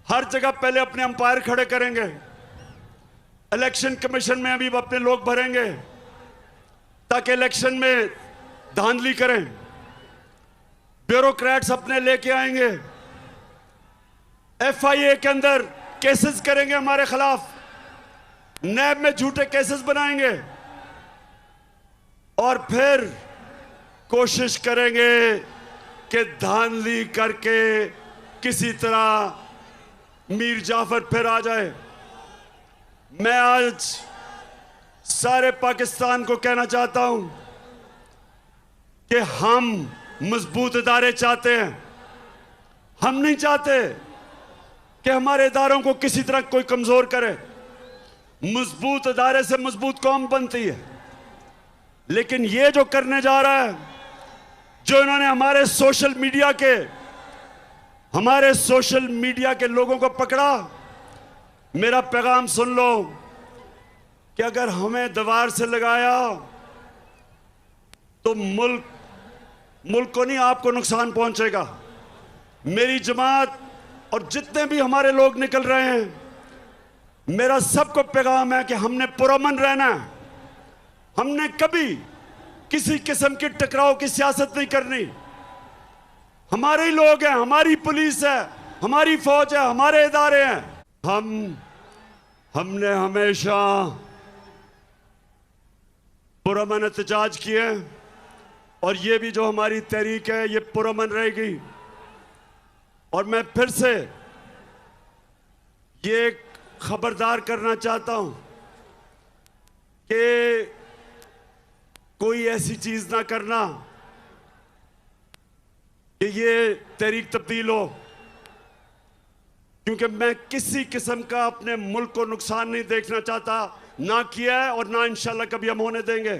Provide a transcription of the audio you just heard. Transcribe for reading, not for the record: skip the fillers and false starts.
हर जगह पहले अपने अंपायर खड़े करेंगे, इलेक्शन कमीशन में अभी अपने लोग भरेंगे ताकि इलेक्शन में धांधली करें, ब्यूरोक्रेट्स अपने लेके आएंगे, एफआईए के अंदर केसेस करेंगे हमारे खिलाफ, नैब में झूठे केसेस बनाएंगे और फिर कोशिश करेंगे कि धांधली करके किसी तरह मीर जाफर फिर आ जाए। मैं आज सारे पाकिस्तान को कहना चाहता हूं कि हम मजबूत इदारे चाहते हैं। हम नहीं चाहते कि हमारे इदारों को किसी तरह कोई कमजोर करे। मजबूत इदारे से मजबूत कौम बनती है। लेकिन ये जो करने जा रहा है, जो इन्होंने हमारे सोशल मीडिया के लोगों को पकड़ा, मेरा पैगाम सुन लो कि अगर हमें दीवार से लगाया तो मुल्क को नहीं, आपको नुकसान पहुंचेगा। मेरी जमात और जितने भी हमारे लोग निकल रहे हैं, मेरा सबको पैगाम है कि हमने पुरअमन रहना है। हमने कभी किसी किस्म की टकराव की सियासत नहीं करनी। हमारे ही लोग हैं, हमारी पुलिस है, हमारी फौज है, हमारे इदारे हैं। हमने हमेशा पुरअमन एहतजाज किए और ये भी जो हमारी तहरीक है ये पुरअमन रहेगी। और मैं फिर से ये खबरदार करना चाहता हूं कि कोई ऐसी चीज ना करना कि ये तहरीक तब्दील हो, क्योंकि मैं किसी किस्म का अपने मुल्क को नुकसान नहीं देखना चाहता, ना किया है और ना इंशाल्लाह कभी हम होने देंगे।